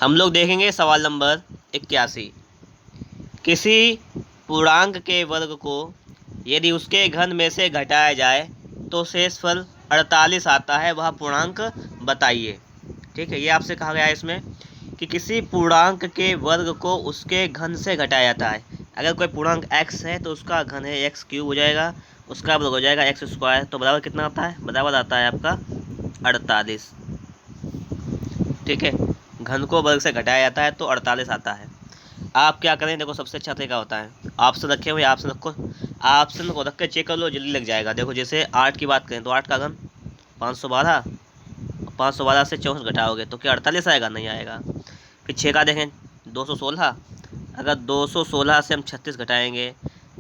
हम लोग देखेंगे सवाल नंबर 81। किसी पूर्णांक के वर्ग को यदि उसके घन में से घटाया जाए तो शेषफल 48 आता है, वह पूर्णांक बताइए। ठीक है, ये आपसे कहा गया है इसमें कि किसी पूर्णांक के वर्ग को उसके घन से घटाया जाता है। अगर कोई पूर्णांक x है तो उसका घन है x क्यूब हो जाएगा, उसका वर्ग हो जाएगा x स्क्वायर, तो बराबर कितना आता है? बराबर आता है आपका 48। ठीक है, घन को वर्ग से घटाया जाता है तो 48 आता है। आप क्या करें, देखो सबसे अच्छा तरीका होता है, ऑप्शन रखे हुए, ऑप्शन को रख के चेक कर लो, जल्दी लग जाएगा। देखो जैसे 8 की बात करें तो 8 का घन 512, 512 से 64 घटाओगे तो क्या 48 आएगा? नहीं आएगा। फिर 6 का देखें 216, अगर 216 से हम 36 घटाएंगे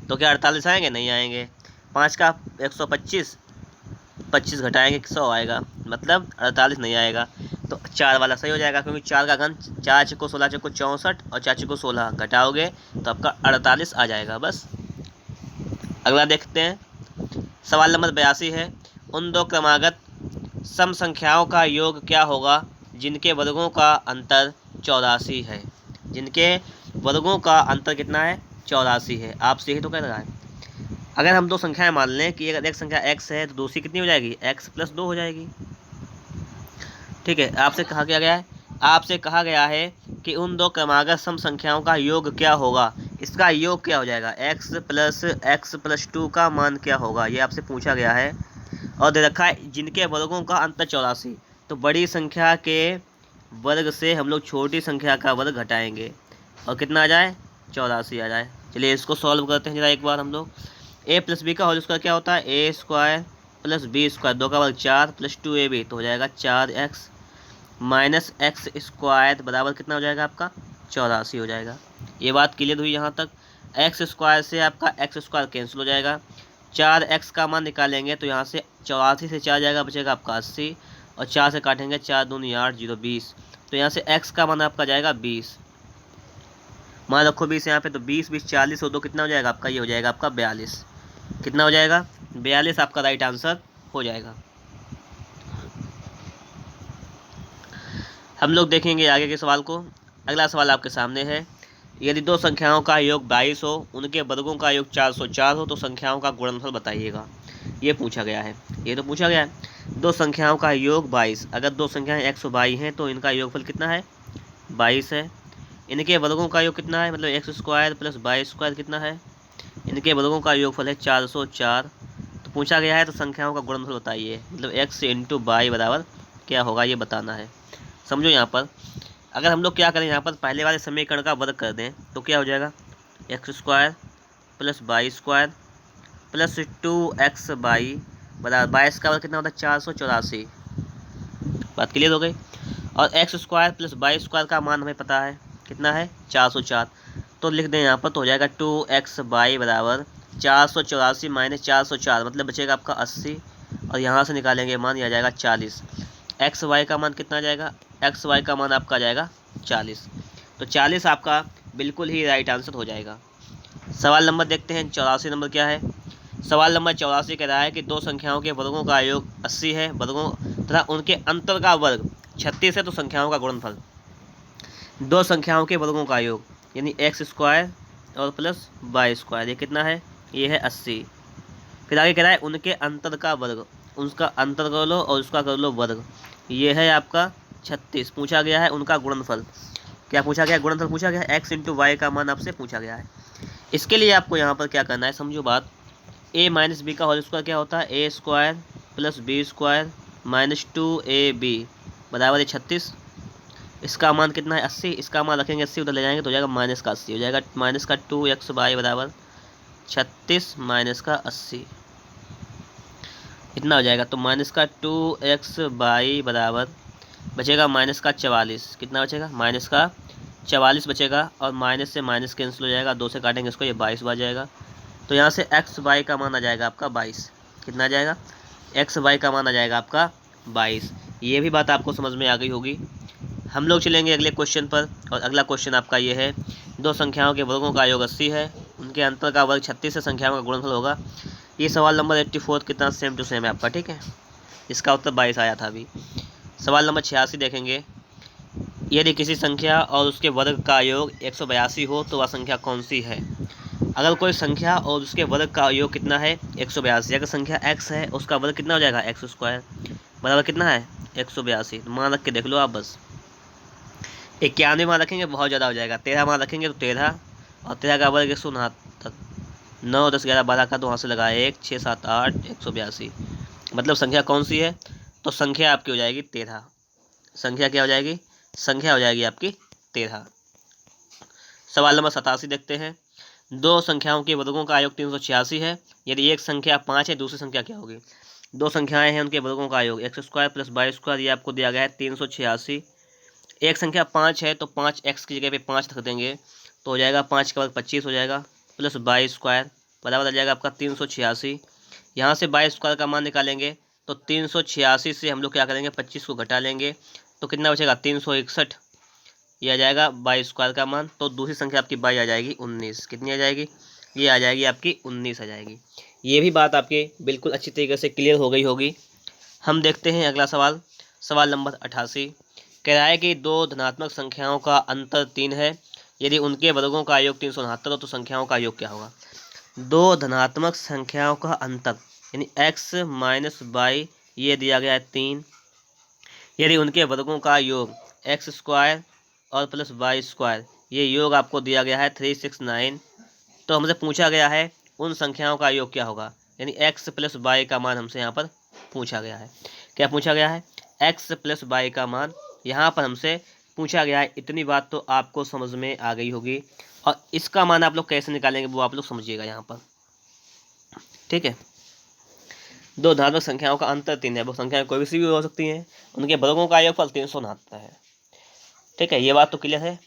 तो क्या 48 आएंगे? नहीं आएंगे। 5 का 125, 25 घटाएंगे 100 आएगा, मतलब 48 नहीं आएगा। तो 4 वाला सही हो जाएगा, क्योंकि 4 का घन 4 चक्को 16 चक्को 64 और 4 चक्को 16 घटाओगे तो आपका 48 आ जाएगा। बस अगला देखते हैं, सवाल नंबर 82 है। उन दो क्रमागत सम संख्याओं का योग क्या होगा जिनके वर्गों का अंतर 84 है? जिनके वर्गों का अंतर कितना है? 84 है। आपसे ही तो कह रहा है। अगर हम दो संख्याएं मान लें कि अगर एक संख्या x है तो दूसरी कितनी हो जाएगी? x + 2 हो जाएगी। ठीक है, आपसे कहा गया है कि उन दो क्रमागत सम संख्याओं का योग क्या होगा। इसका योग क्या हो जाएगा? x + 2 का मान क्या होगा, ये आपसे पूछा गया है। और दे रखा है जिनके वर्गों का अंतर 84। तो बड़ी संख्या के वर्ग से हम लोग छोटी संख्या का वर्ग घटाएंगे और कितना आ जाए? 84 आ जाए। चलिए इसको सॉल्व करते हैं जरा एक बार हम लोग। a + b का होल स्क्वायर क्या होता है? a² + b², 2 का वर्ग 4 + 2ab, तो हो जाएगा 4x - x² बराबर कितना हो जाएगा आपका? 84 हो जाएगा। ये बात क्लियर हुई यहाँ तक। x² से आपका x² कैंसिल हो जाएगा, 4x का मान निकालेंगे तो यहाँ से 84 से 4 जाएगा, बचेगा आपका 80, और 4 से काटेंगे 4 दूनी 8 0 20, तो यहाँ से x का मान आपका जाएगा 20। मान रखो 20 यहाँ पे, तो 20 20 40 और 2 कितना हो जाएगा आपका? ये हो जाएगा आपका 42। कितना हो जाएगा? 42 आपका राइट आंसर हो जाएगा। हम लोग देखेंगे आगे के सवाल को। अगला सवाल आपके सामने है। यदि दो संख्याओं का योग 22 हो, उनके वर्गों का योग 404 हो, तो संख्याओं का गुणनफल बताइएगा। ये पूछा गया है, ये तो पूछा गया है। दो संख्याओं का योग 22, अगर दो संख्याएं 122 हैं तो इनका योगफल कितना है? 22 है। इनके वर्गों का योग कितना है? मतलब x² + y² कितना है? इनके वर्गों का योगफल है 404। तो पूछा गया है तो संख्याओं का गुणनफल बताइए, मतलब x × y बराबर क्या होगा ये बताना है। समझो यहाँ पर अगर हम लोग क्या करें, यहाँ पर पहले वाले समीकरण का वर्ग कर दें तो क्या हो जाएगा? x² + y² + 2xy बराबर 22 का वर्ग कितना होता है? 484। बात क्लियर हो गई। और x² + y² का मान हमें पता है कितना है? 404। तो लिख दें यहाँ पर, तो हो जाएगा 2xy बराबर 484 - 404, मतलब बचेगा आपका 80, और यहाँ से निकालेंगे मान, यह आ जाएगा 40। xy का मान कितना आ जाएगा? xy का मान आपका आ जाएगा 40। तो 40 आपका बिल्कुल ही राइट आंसर हो जाएगा। सवाल नंबर देखते हैं 84 नंबर क्या है। सवाल नंबर 84 कह रहा है कि दो संख्याओं के वर्गों का योग 80 है, वर्गों तथा उनके अंतर का वर्ग 36 है, तो संख्याओं का गुणनफल। दो संख्याओं के वर्गों का योग यानी x² और +y², ये कितना है? ये है 80। फिर आगे कह रहा है उनके अंतर का वर्ग, उसका अंतर कर लो और उसका कर लो वर्ग, ये है आपका 36। पूछा गया है उनका गुणनफल। क्या पूछा गया? गुणनफल पूछा गया है, x × y का मान आपसे पूछा गया है। इसके लिए आपको यहाँ पर क्या करना है, समझो बात। a - b का होल स्क्वायर क्या होता है? a² + b² - 2ab बराबर 36। इसका मान कितना है? 80। इसका मान रखेंगे 80, उधर ले जाएंगे तो हो जाएगा -80 हो जाएगा, -2xy बराबर 36 - 80 इतना हो जाएगा। तो -2xy बराबर बचेगा -44। कितना बचेगा? -44 बचेगा, और माइनस से माइनस कैंसिल हो जाएगा, 2 से काटेंगे इसको, ये 22 बच जाएगा। तो यहाँ से xy का मान आ जाएगा आपका 22। कितना आ जाएगा? xy का मान आ जाएगा आपका 22। ये भी बात आपको समझ में आ गई होगी। हम लोग चलेंगे अगले क्वेश्चन पर, और अगला क्वेश्चन आपका ये है। दो संख्याओं के वर्गों का योग 80 है, उनके अंतर का वर्ग 36 से संख्याओं का गुणनफल होगा। ये सवाल नंबर 84 कितना सेम टू सेम है आपका। ठीक है, इसका उत्तर 22 आया था अभी। सवाल नंबर 86 देखेंगे। यदि किसी संख्या और उसके वर्ग का योग 182 हो तो वह संख्या कौन सी है। अगर कोई संख्या और उसके वर्ग का योग कितना है 182, अगर संख्या x है उसका वर्ग कितना हो जाएगा x स्क्वायर बराबर कितना है 182। मान रख के देख लो आप बस। 91 मान रखेंगे बहुत ज़्यादा हो जाएगा, 13 मान रखेंगे तो 13 और 13 का वर्ग 169, 9 10 11 12 का तो वहाँ से लगा 1 6 7 8 182। मतलब संख्या कौन सी है, तो संख्या आपकी हो जाएगी 13। संख्या क्या हो जाएगी, संख्या हो जाएगी आपकी 13। सवाल नंबर 87 देखते हैं। दो संख्याओं के वर्गों का योग 386 है। यदि एक संख्या 5 है दूसरी संख्या क्या होगी। दो संख्याएं हैं उनके वर्गों का योग x square plus y square, ये आपको दिया गया है 386। एक संख्या 5 है तो 5x की जगह पे 5 रख देंगे तो हो जाएगा 5 का वर्ग 25 हो जाएगा प्लस वाई स्क्वायर बराबर आ जाएगा आपका 386। यहाँ से वाई स्क्वायर का मान निकालेंगे तो 386 से हम लोग क्या करेंगे 25 को घटा लेंगे तो कितना बचेगा 361, ये आ जाएगा वाई स्क्वायर का मान। तो दूसरी संख्या आपकी वाई आ जाएगी 19। कितनी आ जाएगी, ये आ जाएगी आपकी 19 आ जाएगी। ये भी बात आपके बिल्कुल अच्छी तरीके से क्लियर हो गई होगी। हम देखते हैं अगला सवाल। सवाल नंबर 88 कह रहा है कि दो धनात्मक संख्याओं का अंतर 3 है। यदि उनके वर्गों का योग 369 हो तो संख्याओं का योग क्या होगा। दो धनात्मक संख्याओं का अंतर यानी x माइनस वाई, ये दिया गया है 3। यदि उनके वर्गों का योग एक्स स्क्वायर और प्लस वाई स्क्वायर, ये योग आपको दिया गया है 369। तो हमसे पूछा गया है उन संख्याओं का योग क्या होगा, यानी x प्लस वाई का मान हमसे यहाँ पर पूछा गया है। क्या पूछा गया है, x प्लस वाई का मान यहाँ पर हमसे पूछा गया है। इतनी बात तो आपको समझ में आ गई होगी। और इसका मान आप लोग कैसे निकालेंगे वो आप लोग समझिएगा यहाँ पर, ठीक है। दो धनात्मक संख्याओं का अंतर 3 है, वो संख्याएं कोई सी भी हो सकती हैं, उनके वर्गों का योगफल 369 है, ठीक है। ये बात तो क्लियर है,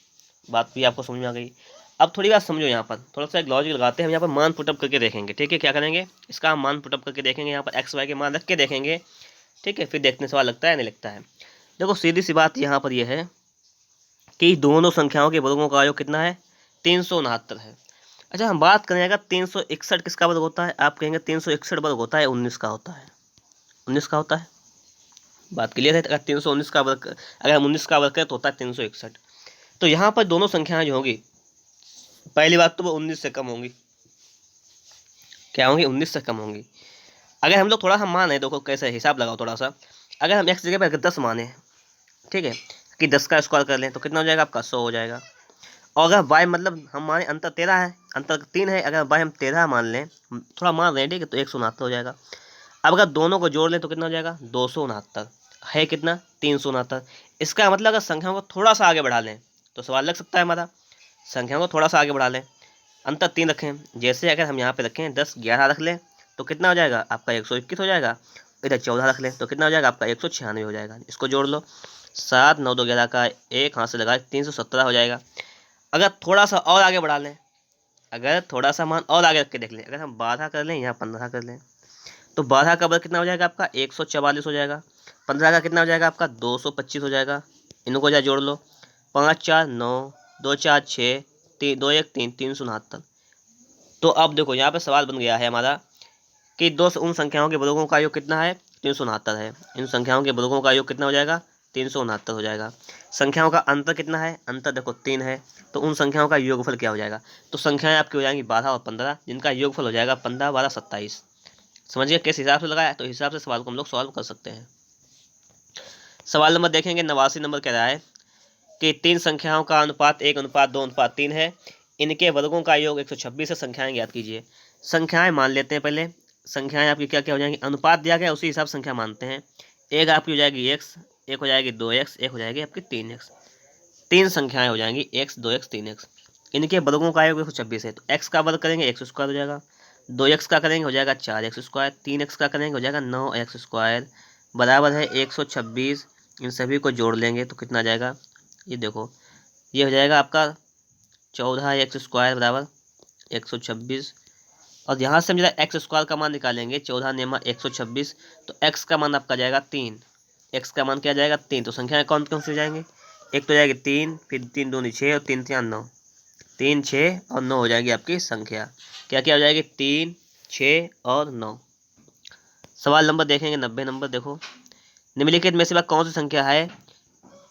बात भी आपको समझ में आ गई। अब थोड़ी बात समझो, यहाँ पर थोड़ा सा एक लॉजिक लगाते हैं। हम यहाँ पर मान पुटअप करके देखेंगे, ठीक है। क्या करेंगे, इसका हम मान पुटअप करके देखेंगे, यहाँ पर एक्स वाई के मान रख के देखेंगे, ठीक है। फिर देखने सवाल लगता है नहीं लगता है। देखो सीधी सी बात यहाँ पर यह है कि दोनों संख्याओं के वर्गों का योग कितना है 369 है। अच्छा हम बात करें अगर 361 किसका वर्ग होता है, आप कहेंगे 361 वर्ग होता है 19 का होता है, 19 का होता है। बात क्लियर है। अगर 319 का वर्ग, अगर हम 19 का वर्ग करें तो होता है 361। तो यहाँ पर दोनों संख्याएं जो होंगी, पहली बात तो वो 19 से कम होंगी। क्या होंगी, 19 से कम होंगी। अगर हम लोग थोड़ा सा माने, देखो कैसे हिसाब लगाओ थोड़ा सा। अगर हम x जगह पर 10 माने, ठीक है, कि 10 का स्क्वायर कर लें तो कितना हो जाएगा आपका 100 हो जाएगा। और अगर y मतलब हम माने अंतर 13 है, अंतर 3 है, अगर y हम 13 मान लें, थोड़ा मान रहे हैं, ठीक है, तो 169 हो जाएगा। अब अगर दोनों को जोड़ लें तो कितना हो जाएगा 269 है, कितना 369। इसका मतलब अगर संख्याओं को थोड़ा सा आगे बढ़ा लें तो सवाल लग सकता है हमारा। संख्याओं को थोड़ा सा आगे बढ़ा लें, अंतर 3 रखें, जैसे अगर हम यहाँ पे रखें 10 11 रख लें तो कितना हो जाएगा आपका 121 हो जाएगा। इधर 14 रख लें तो कितना हो जाएगा आपका 196 हो जाएगा। इसको जोड़ लो, 7 9 2 11 का एक हाथ से लगा 317 हो जाएगा। अगर थोड़ा सा और आगे बढ़ा लें, अगर थोड़ा सा मान और आगे रख के देख लें, अगर हम 12 कर लें या 15 कर लें तो 12 का वर्ग कितना हो जाएगा आपका 144 हो जाएगा। 15 का कितना हो जाएगा आपका 225 हो जाएगा। इनको जा जोड़ लो, 5 4 9 2 4 6 3 2 1 3 369। तो अब देखो यहाँ पे सवाल बन गया है हमारा कि उन संख्याओं के वर्गों का योग कितना है 369 है। इन संख्याओं के वर्गों का योग कितना हो जाएगा 369 हो जाएगा। संख्याओं का अंतर कितना है, अंतर देखो 3 है, तो उन संख्याओं का योगफल क्या हो जाएगा। तो संख्याएं आपकी हो जाएंगी 12 और 15, जिनका योगफल हो जाएगा 15 12 27। समझिए किस हिसाब से लगाया, तो हिसाब से सवाल को हम लोग सॉल्व कर सकते हैं। सवाल नंबर देखेंगे 89 नंबर कह रहा है कि तीन संख्याओं का अनुपात 1:2:3 है। इनके वर्गों का योग 126 है। संख्याएं ज्ञात कीजिए। संख्याएं मान लेते हैं पहले। संख्याएं आपकी क्या क्या हो जाएंगी, अनुपात दिया गया उसी हिसाब से संख्या मानते हैं। एक आपकी हो जाएगी x, एक हो जाएगी 2x, एक हो जाएगी आपकी 3x। तीन संख्याएं हो जाएंगी x 2x 3x। इनके वर्गों का योग 126 है, तो x का वर्ग करेंगे x स्क्वायर हो जाएगा, 2x का करेंगे हो जाएगा 4x स्क्वायर, 3x का करेंगे हो जाएगा 9x स्क्वायर, बराबर है 126। इन सभी को जोड़ लेंगे तो कितना आ जाएगा, ये देखो ये हो जाएगा आपका 14x स्क्वायर बराबर 126। और यहाँ से हम जरा एक्स स्क्वायर का मान निकालेंगे, 14 नेमा 126, तो x का मान आपका जाएगा 3। x का मान क्या जाएगा 3। तो संख्याएं कौन कौन सी हो जाएंगी, एक तो जाएगी 3, फिर 3 दूनी 6 और 3 3 9, 3 6 और 9 हो जाएगी आपकी संख्या। क्या क्या हो जाएगी 3 6 और 9। सवाल नंबर देखेंगे 90 नंबर। देखो निम्नलिखित में से वह कौन सी संख्या है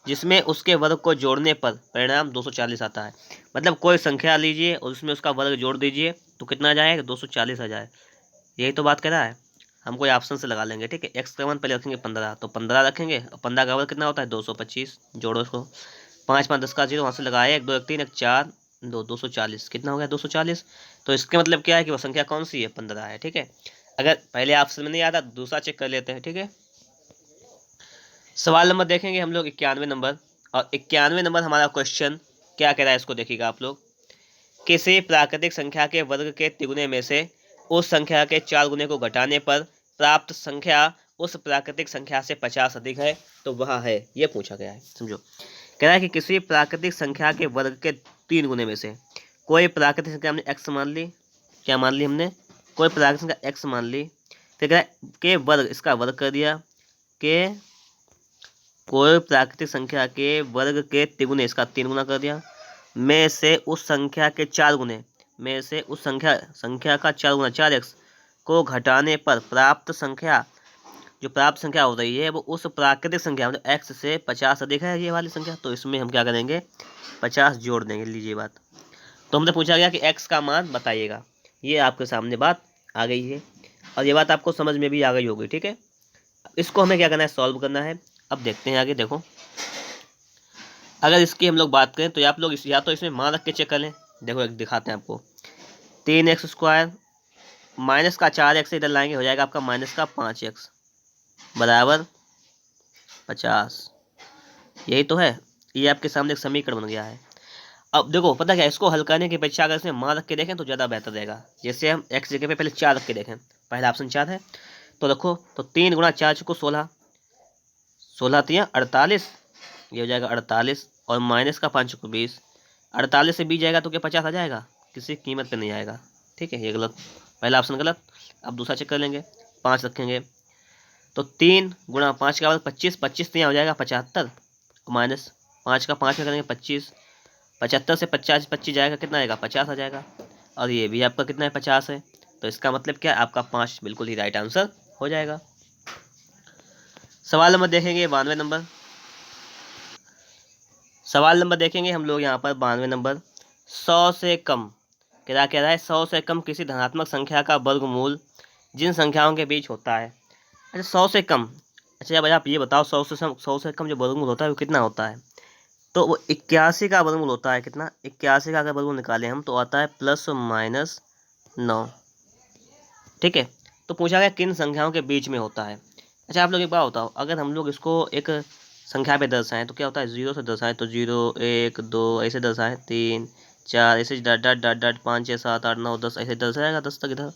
जिसमें उसके वर्ग को जोड़ने पर परिणाम 240 आता है। मतलब कोई संख्या लीजिए और उसमें उसका वर्ग जोड़ दीजिए तो कितना आ जाएगा, 240 आ जाए। यही तो बात कर रहा है। हम कोई ऑप्शन से लगा लेंगे, ठीक है। एक्स का मान पहले रखेंगे 15, तो 15 रखेंगे और 15 का वर्ग कितना होता है, 225। जोड़ो उसको, 5 5 10 का 0, वहाँ से लगाए 1 2 1 3 1 4 2, 240। कितना हो गया, 240। तो इसके मतलब क्या है कि वो संख्या कौन सी है, 15 है, ठीक है। अगर पहले ऑप्शन में नहीं आता दूसरा चेक कर लेते हैं, ठीक है। सवाल नंबर देखेंगे हम लोग 91 नंबर, और 91 नंबर हमारा क्वेश्चन क्या कह रहा है इसको देखिएगा आप लोग। किसी प्राकृतिक संख्या के वर्ग के तिगुने में से उस संख्या के 4 गुने को घटाने पर प्राप्त संख्या उस प्राकृतिक संख्या से 50 अधिक है तो वह है, ये पूछा गया है। समझो, कह रहा है कि किसी प्राकृतिक संख्या के वर्ग के 3 गुने में से कोई प्राकृतिक संख्या हमने x मान ली, क्या मान ली हमने, कोई प्राकृतिक संख्या x मान ली, तो कह रहा है के वर्ग, इसका वर्ग कर दिया, के कोई प्राकृतिक संख्या के वर्ग के तिगुने, इसका 3 गुना कर दिया, में से उस संख्या के 4 गुने, में से उस संख्या का 4 गुना 4x को घटाने पर प्राप्त संख्या, जो प्राप्त संख्या हो रही है वो उस प्राकृतिक संख्या मतलब x से 50 अधिक है, ये वाली संख्या। तो इसमें हम क्या करेंगे, 50 जोड़ देंगे। लीजिए बात, तो हमसे पूछा गया कि x का मान बताइएगा। ये आपके सामने बात आ गई है और ये बात आपको समझ में भी आ गई होगी, ठीक है। इसको हमें क्या करना है, सॉल्व करना है। अब देखते हैं आगे। देखो, अगर इसकी हम लोग बात करें तो आप लोग या तो इसमें मान रख के चेक कर लें। देखो एक दिखाते हैं आपको, 3x² माइनस का 4x इधर लाएंगे, हो जाएगा आपका माइनस का 5x बराबर 50। यही तो है, ये आपके सामने एक समीकरण बन गया है। अब देखो पता क्या, इसको हल करने की अपेक्षा अगर इसमें मान रख के देखें तो ज़्यादा बेहतर रहेगा। जैसे हम x जगह पे पहले 4 रख के देखें, पहला ऑप्शन 4 है तो रखो, तो 3 गुणा 4 को 16, 16 3 48, ये हो जाएगा 48, और माइनस का 5 को 20, 48 से 20 जाएगा तो क्या 50 आ जाएगा, किसी कीमत पे नहीं आएगा, ठीक है। ये गलत, पहला ऑप्शन गलत। अब दूसरा चेक कर लेंगे, 5 रखेंगे तो 3 गुणा 5 का वर्ग 25, 25 से यहाँ हो जाएगा 75, माइनस 5 का 5 में करेंगे 25, 75 से 25 जाएगा, कितना आएगा, 50 आ जाएगा। और ये भी आपका कितना है, 50 है। तो इसका मतलब क्या, आपका 5 बिल्कुल ही राइट आंसर हो जाएगा। सवाल नंबर देखेंगे 92 नंबर। सवाल नंबर देखेंगे हम लोग यहाँ पर 92 नंबर। 100 से कम, क्या कह रहा है, 100 से कम किसी धनात्मक संख्या का वर्गमूल जिन संख्याओं के बीच होता है। अच्छा 100 से कम, अच्छा भाई आप ये बताओ, 100 से कम जो वर्गमूल होता है वो कितना होता है, तो वो 81 का वर्गमूल होता है। कितना, 81 का अगर वर्गमूल निकालें हम तो आता है +-9, ठीक है। तो पूछा गया किन संख्याओं के बीच में होता है। अच्छा आप लोग एक बात बताओ, अगर हम लोग इसको एक संख्या पे दर्शाएं तो क्या होता है, 0 से दर्शाएं तो 0 1 2 ऐसे दर्शाएं, 3 4 ऐसे डॉट डॉट डॉट डॉट 5 6 7 8 9 10 ऐसे दर्शाएगा, 10 तक इधर,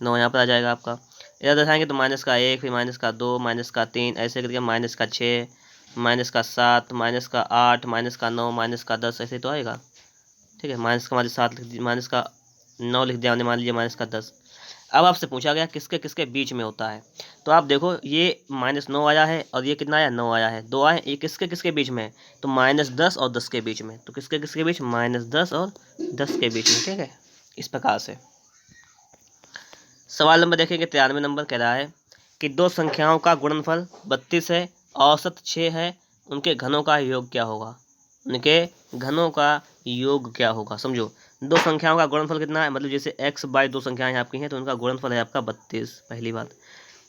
9 यहाँ पर आ जाएगा आपका। इधर दर्शाएंगे तो -1, फिर -2, -3, ऐसे करके -6, -7, -8, -9, -10 ऐसे तो आएगा, ठीक है। -7 लिख, -9 लिख दिया हमने, मान लीजिए -10। अब आपसे पूछा गया किसके किसके बीच में होता है, तो आप देखो ये -9 आया है और ये कितना आया, 9 आया है, 2 आए, ये किसके किसके बीच में है, तो -10 और 10 के बीच में। तो किसके किसके बीच, -10 और 10 के बीच में, ठीक है। इस प्रकार से सवाल नंबर देखेंगे 93 नंबर, कह रहा है कि दो संख्याओं का गुणनफल 32 है, औसत 6 है, उनके घनों का योग क्या होगा, उनके घनों का योग क्या होगा। समझो, दो संख्याओं का गुणनफल कितना है, मतलब जैसे x बाई दो संख्याएं आपकी हैं तो उनका गुणनफल है आपका 32, पहली बात।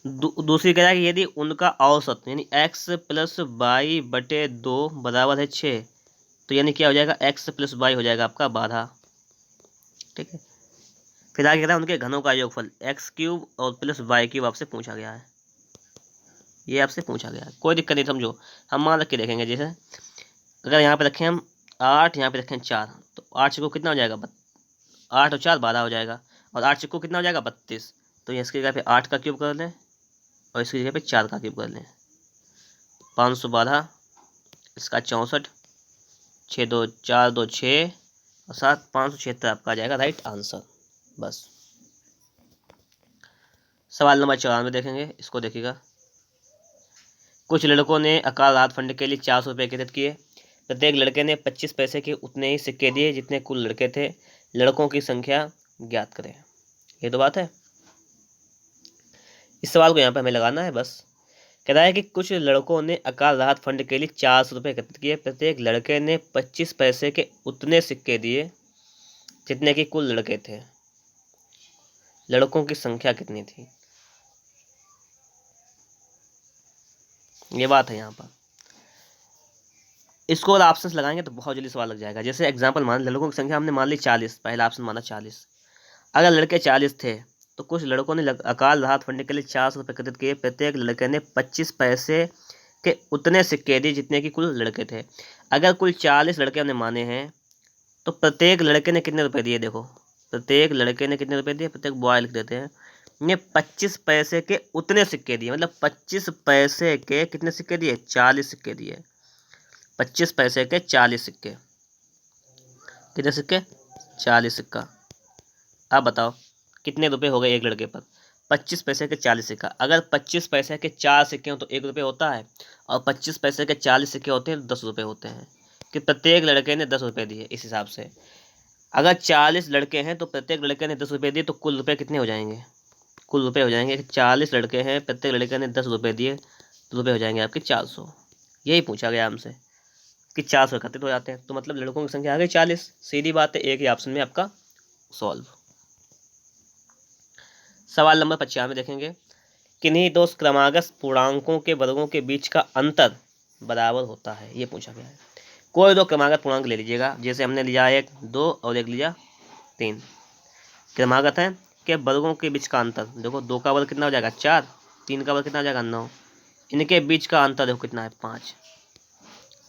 दूसरी कह रहा है कि यदि उनका औसत यानी x + y/2 बराबर है 6, तो यानी क्या हो जाएगा, x + y हो जाएगा आपका 12, ठीक है। फिर आगे कह रहा है उनके घनों का योगफल x³ और +y³ आपसे पूछा गया है, ये आपसे पूछा गया है। कोई दिक्कत नहीं, समझो हम मान रख के देखेंगे। जैसे अगर यहाँ पे रखें हम 8, यहाँ पे रखें 4, तो 8 को कितना हो जाएगा, 8 और 4 12 हो जाएगा, और 8 को कितना हो जाएगा, 32। तो इसकी जगह पे 8 का क्यूब कर लें और इसकी जगह पे 4 का क्यूब कर लें, 512, इसका 64, 6 2 4 2 6 और 7 576 आपका आ जाएगा राइट आंसर। बस। सवाल नंबर 94 देखेंगे, इसको देखिएगा। कुछ लड़कों ने अकाल रात फंड के लिए 400 रुपये एकत्रित किए। प्रत्येक लड़के ने 25 पैसे के उतने ही सिक्के दिए जितने कुल लड़के थे। लड़कों की संख्या ज्ञात करें। ये तो बात है, इस सवाल को यहाँ पे हमें लगाना है बस। कह रहा है कि कुछ लड़कों ने अकाल राहत फंड के लिए 400 रुपये एकत्रित किए। प्रत्येक लड़के ने 25 पैसे के उतने सिक्के दिए जितने कि कुल लड़के थे। लड़कों की संख्या कितनी थी, ये बात है यहाँ पर। इसको और ऑप्शंस लगाएंगे तो बहुत जल्दी सवाल लग जाएगा। जैसे एग्जांपल मान, लड़कों की संख्या हमने मान ली 40, पहला ऑप्शन माना 40। अगर लड़के 40 थे तो कुछ लड़कों ने अकाल राहत फंड के लिए 400 रुपये एकत्रित किए। प्रत्येक लड़के ने 25 पैसे के उतने सिक्के दिए जितने कि कुल लड़के थे। अगर कुल 40 लड़के हमने माने हैं तो प्रत्येक लड़के ने कितने रुपए दिए, देखो प्रत्येक लड़के ने कितने रुपए दिए, प्रत्येक बॉय लिख देते हैं, ने 25 पैसे के उतने सिक्के दिए। मतलब 25 पैसे के कितने सिक्के दिए, 40 सिक्के दिए। 25 पैसे के 40 सिक्के, कितने सिक्के, 40 सिक्का। अब बताओ कितने रुपए हो गए एक लड़के पर, 25 पैसे के 40 सिक्का। अगर 25 पैसे के 4 सिक्के हो तो 1 रुपये होता है, और 25 पैसे के 40 सिक्के होते हैं 10 रुपये होते हैं, कि प्रत्येक लड़के ने 10 रुपये दिए। इस हिसाब से अगर 40 लड़के हैं तो प्रत्येक लड़के ने 10 रुपये दिए, तो कुल रुपये कितने हो जाएंगे, कुल रुपये हो जाएंगे 40 लड़के हैं, प्रत्येक लड़के ने 10 रुपये दिए, तो रुपये हो जाएंगे आपके 400। यही पूछा गया हमसे कि 400 एकत्रित हो जाते हैं, तो मतलब लड़कों की संख्या आ गई 40। सीधी बात है, एक ही ऑप्शन में आपका सॉल्व। सवाल नंबर 95 देखेंगे। किन्हीं दो क्रमागत पूर्णांकों के वर्गों के बीच का अंतर बराबर होता है, ये पूछा गया है। कोई दो क्रमागत पूर्णांक ले लीजिएगा, जैसे हमने लिया 1 2 और एक लिया 3। क्रमागत है के वर्गों के बीच का अंतर, देखो 2 का वर्ग कितना हो जाएगा 4, 3 का वर्ग कितना हो जाएगा 9, इनके बीच का अंतर देखो कितना है 5।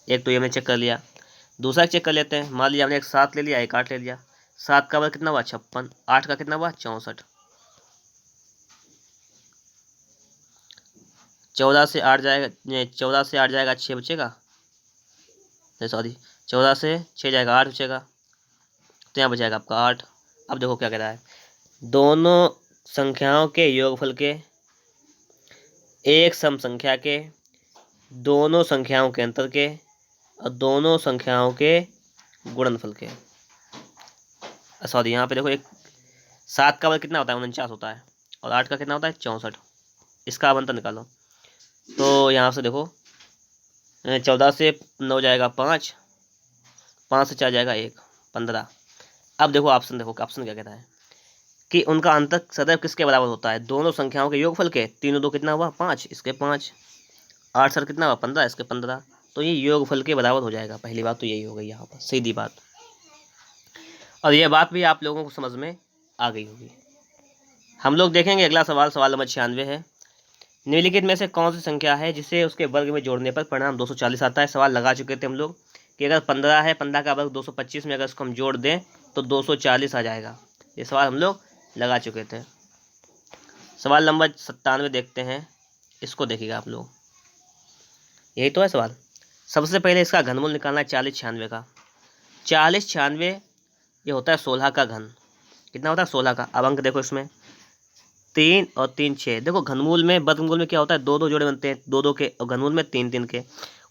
एक तो ये हमने चेक कर लिया, दूसरा चेक कर लेते हैं। मान लिया हमने एक 7 ले लिया, एक 8 ले लिया। 7 का वर्ग कितना हुआ 56, 8 का कितना हुआ 64। 14 से 8 जाएगा, 14 से 8 जाएगा 6 बचेगा, सॉरी 14 से 6 जाएगा 8 बचेगा, तो यहाँ बचेगा आपका 8। अब देखो क्या कह रहा है, दोनों संख्याओं के योगफल के, एक सम संख्या के, दोनों संख्याओं के अंतर के, और दोनों संख्याओं के गुणनफल के। सॉरी यहाँ पे देखो, एक 7 का वर्ग कितना होता है 49 होता है, और 8 का कितना होता है 64। इसका अब अंतर निकालो, तो यहाँ से देखो 14 से 9 जाएगा 5, 5 से 4 जाएगा 1, 15। अब देखो ऑप्शन, देखो ऑप्शन क्या कहता है कि उनका अंतर सदैव किसके बराबर होता है, दोनों संख्याओं के योगफल के। 3 और 2 कितना हुआ 5, इसके 5, 8 सर कितना हुआ 15, इसके 15। तो ये योगफल के बराबर हो जाएगा। पहली बात तो यही हो गई यहाँ पर, सीधी बात। और ये बात भी आप लोगों को समझ में आ गई होगी। हम लोग देखेंगे अगला सवाल, सवाल नंबर 96 है। निम्नलिखित में से कौन सी संख्या है जिसे उसके वर्ग में जोड़ने पर परिणाम 240 आता है। सवाल लगा चुके थे हम लोग कि अगर 15 है, 15 का वर्ग 225 में अगर उसको हम जोड़ दें तो 240 आ जाएगा। ये सवाल हम लोग लगा चुके थे। सवाल नंबर 97 देखते हैं, इसको देखिएगा आप लोग, यही तो है सवाल। सबसे पहले इसका घनमूल निकालना है 40 96 का। 40 96 ये होता है 16 का घन। कितना होता है 16 का। अब अंक देखो इसमें 3 और 3 6। देखो घनमूल में, वर्गमूल में क्या होता है 2 2 जोड़े बनते हैं 2 2 के, और घनमूल में 3 3 के।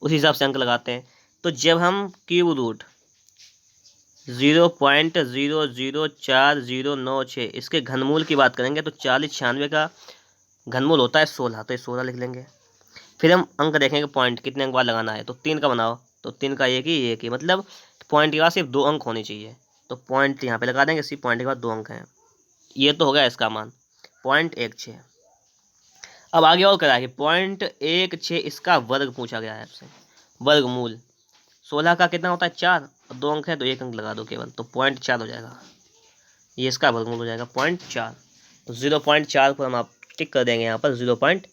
उसी हिसाब से अंक लगाते हैं। तो जब हम क्यूब रूट 0.004096 इसके घनमूल की बात करेंगे तो 40 96 का घनमूल होता है 16, तो ये 16 लिख लेंगे। फिर हम अंक देखेंगे पॉइंट कितने अंक बाद लगाना है, तो 3 का बनाओ, तो 3 का एक ही, मतलब पॉइंट के बाद सिर्फ 2 अंक होने चाहिए, तो पॉइंट यहाँ पे लगा देंगे। सिर्फ पॉइंट के बाद 2 अंक हैं, ये तो हो गया इसका मान 0.16। अब आगे और करा है 0.16 इसका वर्ग पूछा गया है आपसे, वर्गमूल। 16 का कितना होता है 4, और 2 अंक है तो 1 अंक लगा दो केवल, तो 0.4 हो जाएगा। ये इसका वर्गमूल हो जाएगा 0.4। तो 0.4 को हम आप टिक कर देंगे यहाँ पर 0.4।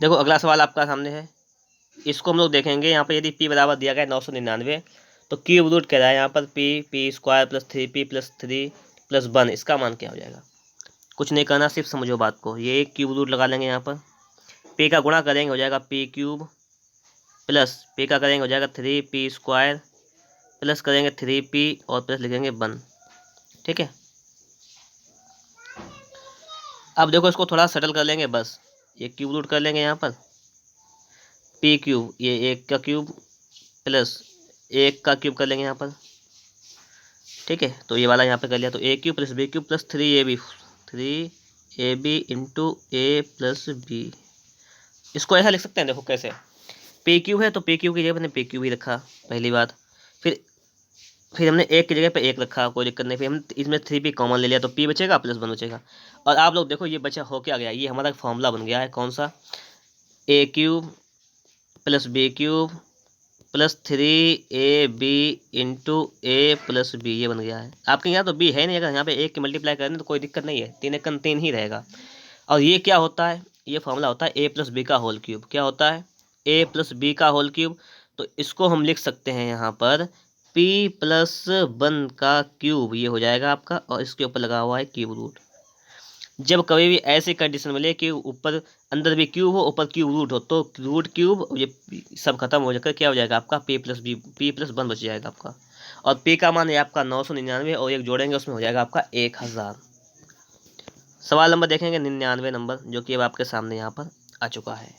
देखो अगला सवाल आपका सामने है, इसको हम लोग देखेंगे। यहाँ पर यदि p बराबर दिया गया 999, तो क्यूब रूट कह रहा है यहाँ पर p square plus 3p plus 3 plus 1, इसका मान क्या हो जाएगा। कुछ नहीं करना, सिर्फ समझो बात को। ये एक क्यूब रूट लगा लेंगे यहाँ पर, p का गुणा करेंगे हो जाएगा p क्यूब, प्लस p का करेंगे हो जाएगा 3p स्क्वायर, प्लस करेंगे 3p और प्लस लिखेंगे 1। ठीक है। अब देखो इसको थोड़ा सेटल कर लेंगे, बस ये क्यूब रूट कर लेंगे यहाँ पर, p क्यूब ये 1 का क्यूब प्लस 1 का क्यूब कर लेंगे यहाँ पर। ठीक है, तो ये वाला यहाँ पे कर लिया, तो a cube plus b cube plus 3ab 3 A B into A plus B. इसको ऐसा लिख सकते हैं, देखो कैसे, पी क्यू है तो पी क्यू की जगह हमने पी क्यू ही रखा पहली बात, फिर हमने एक की जगह पे एक रखा, कोई दिक्कत नहीं, फिर हम इसमें 3p कॉमन ले लिया तो p बचेगा प्लस 1 बचेगा। और आप लोग देखो ये बचा हो क्या गया, ये हमारा फॉर्मूला बन गया है कौन सा, A cube plus B cube plus 3ab into A plus B, ये बन गया है। आपके यहाँ तो b है नहीं, अगर यहाँ पे एक की मल्टीप्लाई करें तो कोई दिक्कत नहीं है, 3 एकम 3 ही रहेगा। और ये क्या होता है, ये फॉर्मूला होता है ए प्लस बी का होल क्यूब। क्या होता है, ए प्लस बी का होल क्यूब। तो इसको हम लिख सकते हैं यहाँ पर p प्लस 1 का क्यूब, ये हो जाएगा आपका, और इसके ऊपर लगा हुआ है क्यूब रूट। जब कभी भी ऐसी कंडीशन मिले कि ऊपर अंदर भी क्यूब हो ऊपर क्यूब रूट हो, तो रूट क्यूब ये सब खत्म हो जाकर क्या हो जाएगा आपका p प्लस 1 बच जाएगा आपका। और p का मान है आपका 999 और एक जोड़ेंगे उसमें हो जाएगा आपका 1000। सवाल नंबर देखेंगे 99 नंबर, जो कि अब आपके सामने यहाँ पर आ चुका है।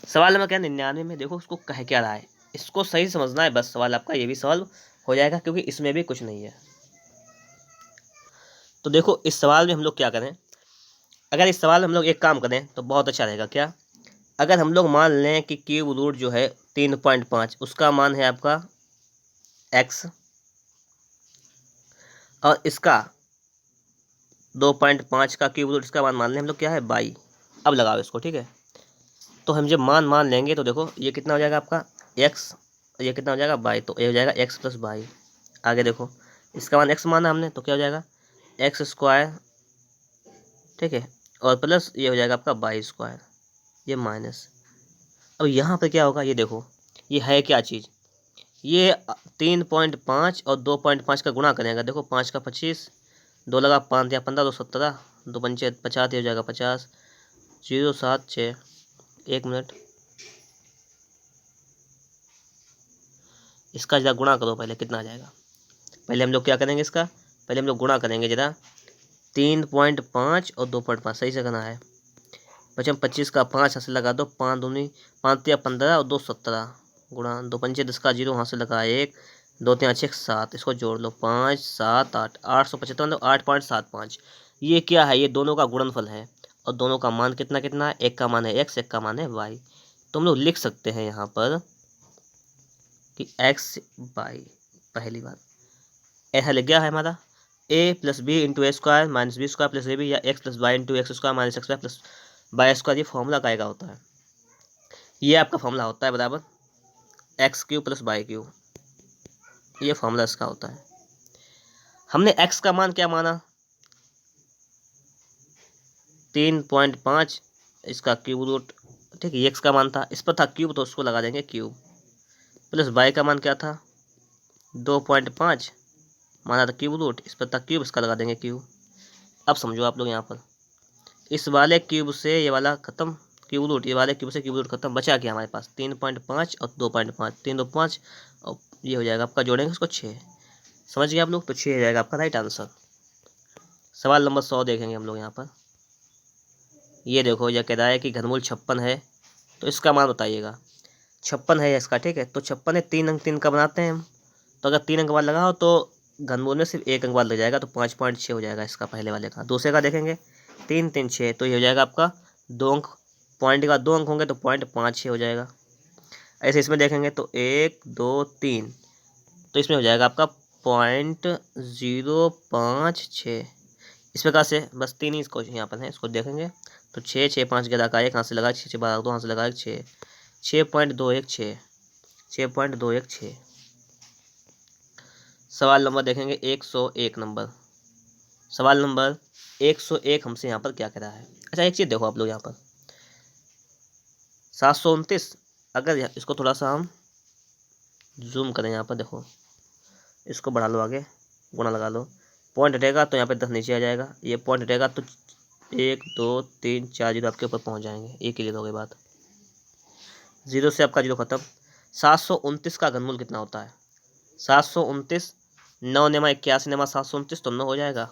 सवाल नंबर क्या 99 में, देखो उसको कह क्या रहा है, इसको सही समझना है बस, सवाल आपका ये भी सॉल्व हो जाएगा क्योंकि इसमें भी कुछ नहीं है। तो देखो इस सवाल में हम लोग क्या करें, अगर इस सवाल में हम लोग एक काम करें तो बहुत अच्छा रहेगा। क्या, अगर हम लोग मान लें कि क्यूब रूट जो है 3.5 उसका मान है आपका x, और इसका 2.5 का क्यूब रूट इसका मान लें हम लोग क्या है y। अब लगाओ इसको, ठीक है। तो हम जब मान लेंगे तो देखो ये कितना हो जाएगा आपका x, ये कितना हो जाएगा y, तो ये हो जाएगा x प्लस y। आगे देखो इसका मान x माना हमने तो क्या हो जाएगा x स्क्वायर, ठीक है, और प्लस ये हो जाएगा आपका y स्क्वायर, ये माइनस। अब यहाँ पे क्या होगा, ये देखो ये है क्या चीज़, ये 3.5 और 2.5 का गुणा करेंगे। देखो 5 का 25, 2 लगा 5 या 15, 2 17, 2 पंचे 50, ये हो जाएगा 50, 0 7 6, 1 मिनट, इसका जरा गुणा करो पहले कितना आ जाएगा। पहले हम लोग क्या करेंगे, इसका पहले हम लोग गुणा करेंगे जरा, 3.5 और 2.5 सही से करना है। बच्चे 25 का 5 हाथ से लगा दो, 5 दूनी 5 या 15 और 2 17, गुणा 2 पंचे 10 का 0 हाथ से लगा 1, 2 3 6 7, इसको जोड़ लो 5 7 8, 875 8.75। ये क्या है, ये दोनों का गुणनफल है और दोनों का मान कितना कितना है, एक का मान है x, एक का मान है y। तो हम लोग लिख सकते हैं यहाँ पर कि x y, पहली बात ऐसा लिख गया है हमारा a plus B into A square minus B square plus A B, या x plus y into x square minus x y plus y square, ये फॉर्मूला का होता है, ये आपका फॉर्मूला होता है बराबर x cube plus y cube, ये फॉर्मूला इसका होता है। हमने x का मान क्या माना 3.5, इसका क्यूब रूट, ठीक है, x का मान था, इस पर था क्यूब तो उसको लगा देंगे क्यूब, प्लस y का मान क्या था 2.5 माना था क्यूब रूट, इस पर था क्यूब, इसका लगा देंगे क्यूब। अब समझो आप लोग यहाँ पर इस वाले क्यूब से ये वाला खत्म, क्यूब रूट, ये वाले क्यूब से क्यूब रूट खत्म, बचा क्या हमारे पास 3.5 और 2.5, 3 2 5, और ये हो जाएगा आपका, जोड़ेंगे उसको 6, समझ गए आप लोग, तो 6 हो जाएगा आपका राइट आंसर। सवाल नंबर 100 देखेंगे हम लोग यहाँ पर, ये देखो यह कह रहा है कि घनमूल 56 है, तो इसका मान बताइएगा। 56 है इसका, ठीक है, तो 56 है 3 अंक 3 का बनाते हैं हम, तो अगर 3 अंक बाद लगाओ तो घनमूल में सिर्फ 1 अंक बाद लग जाएगा, तो 5.6 हो जाएगा इसका पहले वाले का। दूसरे का देखेंगे 3 3 6, तो ये हो जाएगा आपका 2 अंक, पॉइंट के बाद 2 अंक होंगे तो 0.56 हो जाएगा। ऐसे इसमें देखेंगे तो 1 2 3, तो इसमें हो जाएगा आपका 0.056। इस प्रकार से बस 3 ही इसको यहाँ पर है, इसको देखेंगे तो 6 6 5 गिरा का 1 हाथ से लगा, 6 6 12 2 हाथ से लगा 6, 6.216, 6.216। सवाल नंबर देखेंगे 101 नंबर, सवाल नंबर 101 हमसे यहाँ पर क्या कह रहा है। अच्छा एक चीज़ देखो आप लोग यहाँ पर 729, अगर इसको थोड़ा सा हम जूम करें, यहाँ पर देखो इसको बढ़ा लो, आगे गुणा लगा लो, पॉइंट हटेगा तो यहाँ पे 10 नीचे आ जाएगा, ये पॉइंट हटेगा तो 1 2 3 4 जीरो आपके ऊपर पहुँच जाएंगे, एक ही ले दोगे बात, जीरो से आपका जीरो खत्म। 729 का घनमूल कितना होता है, 729, 9 नेमा 81 नेमा 729, तो 9 हो जाएगा,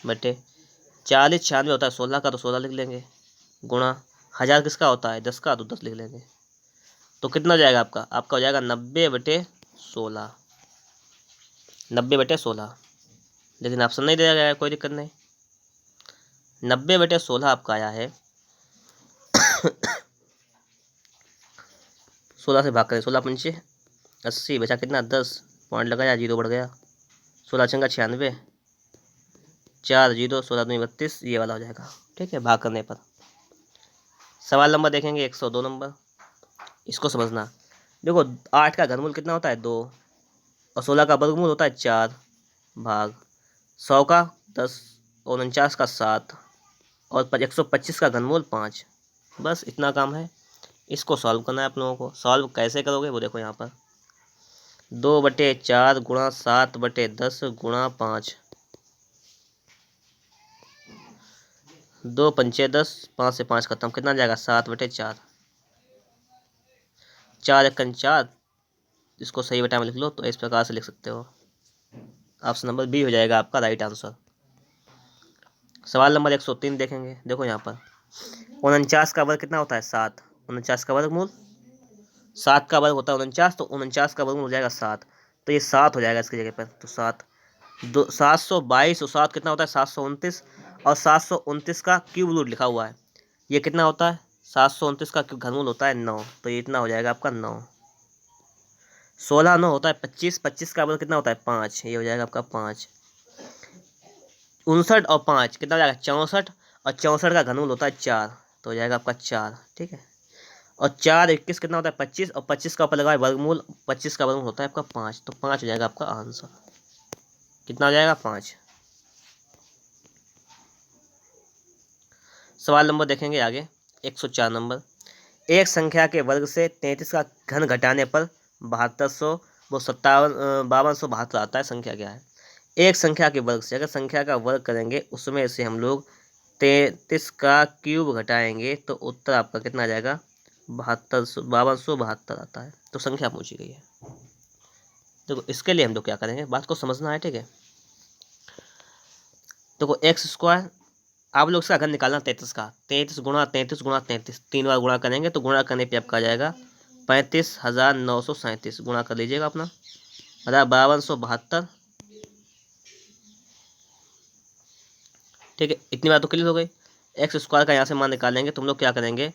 बटे 40 96 होता है 16 का, तो 16 लिख लेंगे, गुणा 1000 किसका होता है 10 का, तो 10 लिख लेंगे, तो कितना हो जाएगा आपका, आपका हो जाएगा 90/16, 90/16। लेकिन ऑप्शन नहीं दिया गया है, कोई दिक्कत नहीं, 90/16 आपका आया है। 16 से भाग करें, 16×5 80, बचा कितना 10, पॉइंट लगाया, 0 बढ़ गया, 16×6 96, 4 0, 16×2 32, ये वाला हो जाएगा। ठीक है, भाग करने पर। सवाल नंबर देखेंगे 102 नंबर, इसको समझना। देखो 8 का घनमूल कितना होता है 2, और 16 का वर्गमूल होता है 4, भाग 100 का 10, और 49 का 7, और 125 का घनमूल 5। बस इतना काम है। इसको सॉल्व करना है आप लोगों को। सॉल्व कैसे करोगे वो देखो यहाँ पर, 2/4 गुणा 7/10 गुणा 5, 2×5 10, 5 से 5 खत्म, कितना जाएगा 7/4, 4×1 4। इसको सही बटा में लिख लो तो इस प्रकार से लिख सकते हो। ऑप्शन नंबर बी हो जाएगा आपका राइट आंसर। सवाल नंबर 103 देखेंगे। देखो यहाँ पर 49 का वर्ग कितना होता है 7, 49 का वर्गमूल, 7 का वर्ग होता है 49, तो 49 का वर्गमूल हो जाएगा 7, तो ये 7 हो जाएगा इसकी जगह पर। तो 7 दो 722 और 7 कितना होता है 729, और 729 का क्यूब रूट लिखा हुआ है, ये कितना होता है 729 का घनमूल होता है 9, तो ये इतना हो जाएगा आपका 9। 16 9 होता है 25, 25 का वर्ग कितना होता है 5, ये हो जाएगा आपका 5। 59 और 5 कितना हो जाएगा 64, और 64 का घनमूल होता है 4, तो हो जाएगा आपका 4। ठीक है, और 4 21 कितना होता है 25, और 25 का ऊपर लगा है वर्गमूल, 25 का वर्गमूल होता है आपका 5, तो 5 हो जाएगा आपका आंसर। कितना हो जाएगा 5। सवाल नंबर देखेंगे आगे 104 नंबर, एक संख्या के वर्ग से 33 का घन घटाने पर 7200 वो 5272 आता है। संख्या क्या है? एक संख्या के वर्ग से अगर संख्या का वर्ग करेंगे उसमें से हम लोग 33 का क्यूब घटाएंगे तो उत्तर आपका कितना आ जाएगा 5272 आता है। तो संख्या पूछी गई है। देखो इसके लिए हम लोग क्या करेंगे, बात को समझना है। ठीक है, देखो x², आप लोग इसका घन निकालना 33 का, 33 गुणा 33 गुणा 33, 3 बार गुणा करेंगे तो गुणा करने पे आपका आ जाएगा 35,937। गुणा कर लीजिएगा अपना, 5272। ठीक है, इतनी बात तो क्लियर हो गई। x² का यहाँ से मान निकालेंगे तो हम लोग क्या करेंगे,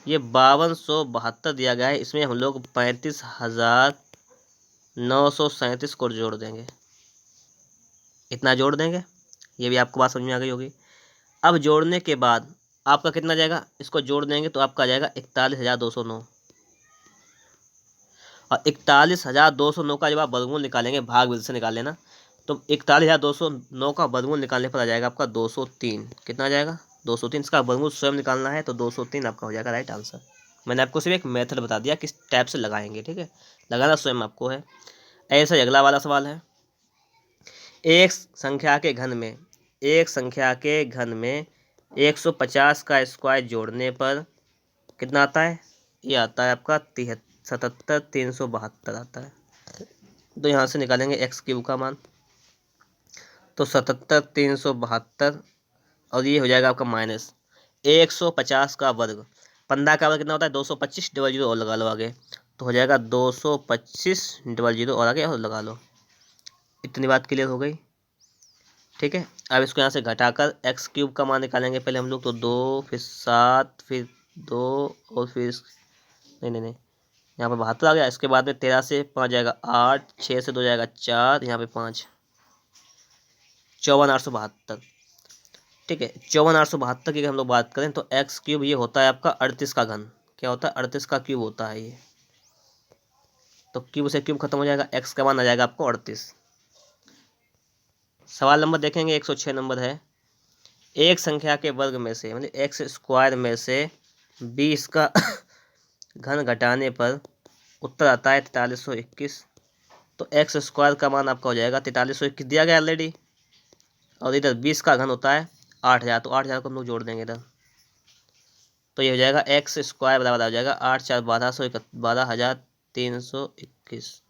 ये 5272 दिया गया है, इसमें हम लोग 35,937 को जोड़ देंगे। इतना जोड़ देंगे, ये भी आपको बात समझ में आ गई होगी। अब जोड़ने के बाद आपका कितना जाएगा, इसको जोड़ देंगे तो आपका जाएगा 41,209, और 41,209 का जब आप वर्गमूल निकालेंगे, भाग विधि से निकाल लेना, तो 41,209 का वर्गमूल निकालने पर आ जाएगा आपका 203। कितना आ जाएगा 203, इसका वर्गमूल स्वयं निकालना है तो 203 आपका हो जाएगा राइट आंसर। मैंने आपको सिर्फ एक मेथड बता दिया किस टाइप से लगाएंगे। ठीक है, लगाना स्वयं आपको है। ऐसा अगला वाला सवाल है, एक संख्या के घन में 150 का स्क्वायर जोड़ने पर कितना आता है, ये आता है आपका 77,372 आता है। तो यहाँ से निकालेंगे x³ का मान, तो 77,372, और ये हो जाएगा आपका माइनस 150 का वर्ग, 15 का वर्ग कितना होता है 225, डबल जीरो और लगा लो आगे, तो हो जाएगा 225 डबल जीरो और आगे और लगा लो। इतनी बात क्लियर हो गई। ठीक है, अब इसको यहाँ से घटाकर x³ का मान निकालेंगे पहले हम लोग, तो 2 फिर 7 फिर 2 और फिर नहीं यहाँ पे 72 आ गया। इसके बाद में 13 से 5 जाएगा 8, 6 से 2 जाएगा 4, यहाँ पे 5, 54,872। ठीक है, 54,872 की हम लोग बात करें तो x³ ये होता है आपका 38 का घन। क्या होता है 38 का क्यूब होता है ये, तो क्यूब से क्यूब खत्म हो जाएगा, x का मान आ जाएगा आपको 38। सवाल नंबर देखेंगे 106 नंबर है, एक संख्या के वर्ग में से मतलब x² में से 20 का घन घटाने पर उत्तर आता है 4321। तो x² का मान आपका हो जाएगा 4321 दिया गया ऑलरेडी, और इधर 20 का घन होता है 8000, तो 8000 को हम लोग जोड़ देंगे इधर, तो ये हो जाएगा x² बराबर हो जाएगा 8 4 12,321।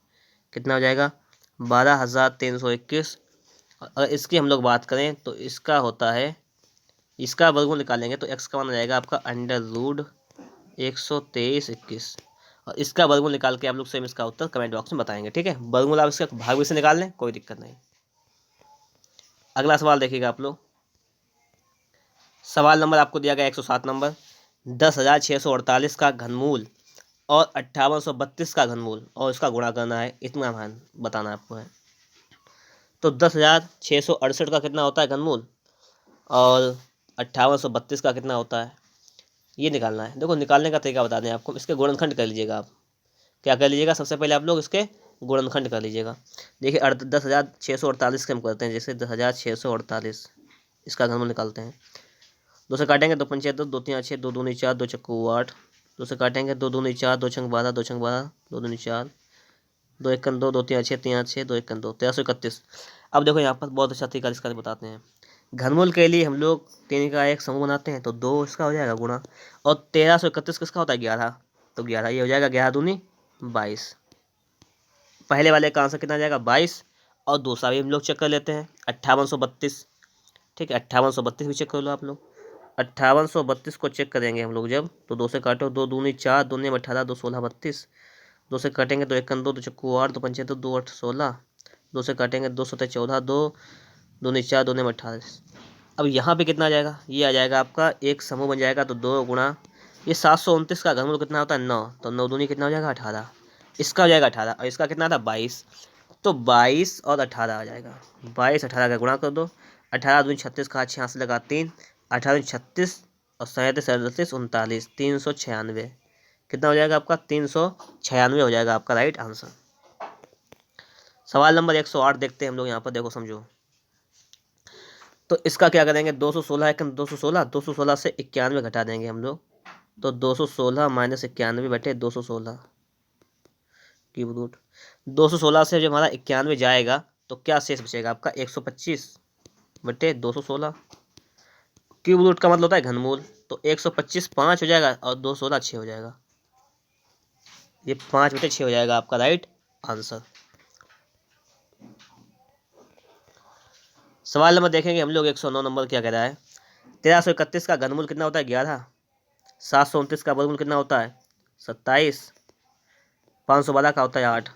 कितना हो जाएगा 12,321। अगर इसकी हम लोग बात करें तो इसका होता है, इसका वर्गमूल निकालेंगे तो x का मान आ जाएगा आपका √12321, और इसका वर्गमूल निकाल के आप लोग सेम इसका उत्तर कमेंट बॉक्स में बताएंगे। ठीक है, वर्गमूल आप इसका भाग भी से निकाल लें, कोई दिक्कत नहीं। अगला सवाल देखिएगा आप लोग, सवाल नंबर आपको दिया गया 107 नंबर, 10,648 का घनमूल और 5832 का घनमूल और इसका गुणा करना है, इतना मान बताना आपको है। तो 10,668 का कितना होता है घनमूल और 5832 का कितना होता है, ये निकालना है। देखो निकालने का तरीका बता दें आपको, इसके गुणनखंड कर लीजिएगा आप। क्या कर लीजिएगा, सबसे पहले आप लोग इसके गुणनखंड कर लीजिएगा। देखिए 10,648 के हम करते हैं, जैसे 10,648 इसका घनमूल निकालते हैं। दो से काटेंगे, दो पंचे दो, दो तीन छः, दो दूनी चार, दो चक्कू 8। दो से काटेंगे, दो दूनी चार, दो छंग 12, दो छंग 12, दो दूनी 4, दो एकन दो, दो तीन छः, तीन छः, दो एकन दो, 1331। अब देखो यहाँ पर बहुत अच्छा तरीका इसका बताते हैं। घनमूल के लिए हम लोग 3 का एक समूह बनाते हैं, तो 2 इसका हो जाएगा गुणा, और 1331 किसका होता है 11, तो 11 ये हो जाएगा, 11 दूनी 22। पहले वाले का आंसर कितना जाएगा 22, और दूसरा भी हम लोग चेक कर लेते हैं 5832। ठीक है 5832 भी चेक कर लो आप लोग। 5832 को चेक करेंगे हम लोग जब, तो 2 से काटो, 2 दूनी 4, 2 में 18, 2 16 32। 2 से काटेंगे, 2 एकन 2, 2 चक्कू 8, 2 पंचे 2, 2 8 16। 2 से काटेंगे, 2 सत्ते 14, 2 दूनी 4, 2 में 18। अब यहाँ पे कितना आ जाएगा, ये आ जाएगा आपका एक समूह बन जाएगा, तो 2 गुणा ये 729 का घनमूल कितना होता है 9, तो 9 दूनी कितना हो जाएगा 18। इसका हो जाएगा 18 और इसका कितना था 22, तो 22 और 18 आ जाएगा। 22 18 का गुणा कर दो, 18 दूनी 36 का 86 लगा 3, 18 दूनी 36 और 37 37 39, 396। कितना हो जाएगा आपका 396 हो जाएगा आपका राइट आंसर। सवाल नंबर 108 देखते हैं हम लोग यहाँ पर, देखो समझो। तो इसका क्या करेंगे, 216 है 216, 216 से 91 घटा देंगे हम लोग, तो 216 माइनस 91 बटे 216 की रूट। 216 से जब हमारा 91 जाएगा तो क्या शेष बचेगा आपका 125 बटे 216। क्यूब रूट का मतलब होता है घनमूल, तो 125 5 हो जाएगा और 216 6 हो जाएगा, ये 5 बटे 6 हो जाएगा आपका राइट आंसर। सवाल नंबर देखेंगे हम लोग 109 नंबर क्या कह रहा है। 1331 का घनमूल कितना होता है 11, 729 का वर्गमूल कितना होता है 27, 512 का होता है 8,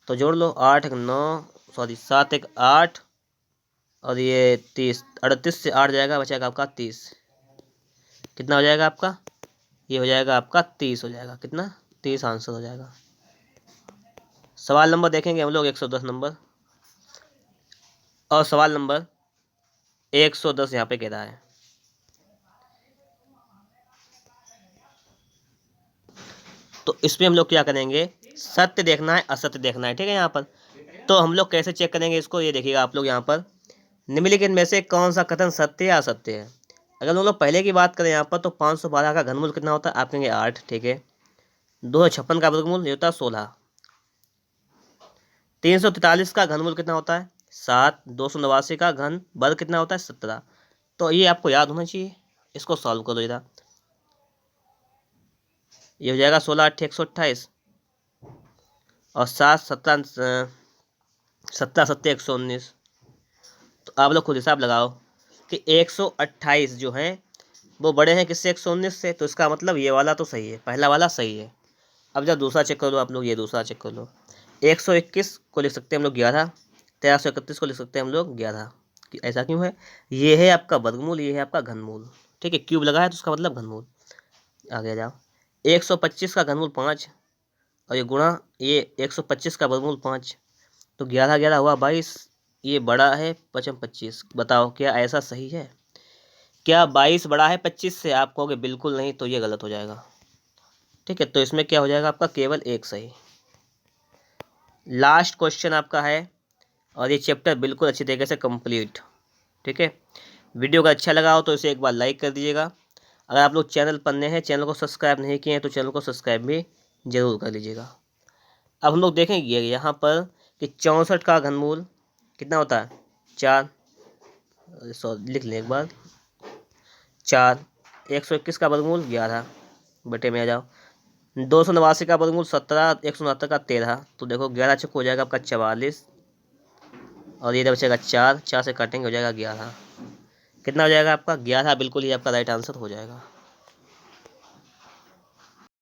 तो जोड़ लो 8 9 सॉरी 7 1 8 और ये 30, 38 से 8 जाएगा, बचेगा आपका 30। कितना हो जाएगा आपका, ये हो जाएगा आपका 30 हो जाएगा, कितना 30 आंसर हो जाएगा। सवाल नंबर देखेंगे हम लोग 110 नंबर, और सवाल नंबर 110 यहाँ पे कह रहा है। तो इसमें हम लोग क्या करेंगे, सत्य देखना है असत्य देखना है, ठीक है। यहाँ पर तो हम लोग कैसे चेक करेंगे इसको, ये देखिएगा आप लोग यहाँ पर, निम्नलिखित में से कौन सा कथन सत्य या असत्य है। अगर हम लोग पहले की बात करें यहाँ पर, तो 512 का घनमूल कितना होता है, आप कहेंगे 8, ठीक है। 256 का वर्गमूल ये होता है 16। 343 का घनमूल कितना होता है 7। 289 का घन वर्ग कितना होता है 17। तो ये आपको याद होना चाहिए, इसको सॉल्व करो इधर, ये हो जाएगा 16 8 128 और 7 17 17 7 119। तो आप लोग खुद हिसाब लगाओ कि 128 जो है वो बड़े हैं किससे 119 से, तो इसका मतलब ये वाला तो सही है, पहला वाला सही है। अब जब दूसरा चेक कर लो आप लोग, ये दूसरा चेक कर लो। 121 को लिख सकते हैं हम लोग 11, 1331 को लिख सकते हैं हम लोग 11। कि ऐसा क्यों है, ये है आपका वर्गमूल, ये है आपका घनमूल, ठीक है। क्यूब लगा है तो उसका मतलब घनमूल। आगे जाओ, 125 का घनमूल 5 और ये गुणा ये 125 का वर्गमूल 5, तो 11 11 हुआ 22, ये बड़ा है 55 25। बताओ क्या ऐसा सही है, क्या 22 बड़ा है 25 से, आप कहोगे बिल्कुल नहीं, तो ये गलत हो जाएगा, ठीक है। तो इसमें क्या हो जाएगा आपका केवल एक सही। लास्ट क्वेश्चन आपका है और ये चैप्टर बिल्कुल अच्छी तरीके से कंप्लीट, ठीक है। वीडियो का अच्छा लगा हो तो इसे एक बार लाइक कर दीजिएगा। अगर आप लोग चैनल पर नए हैं, चैनल को सब्सक्राइब नहीं किए हैं, तो चैनल को सब्सक्राइब भी जरूर कर लीजिएगा। अब हम लोग देखेंगे यहाँ पर कि 64 का घनमूल कितना होता है 4, सॉरी लिख लें एक बार 4। 121 का वर्गमूल 11 बटे में आ जाओ, 289 का वर्गमूल 17, 169 का 13, तो देखो 11 चुक हो जाएगा आपका 44 और ये बचेगा 4, 4 से काटेंगे हो जाएगा 11। कितना हो जाएगा आपका 11, बिल्कुल ही आपका राइट आंसर हो जाएगा।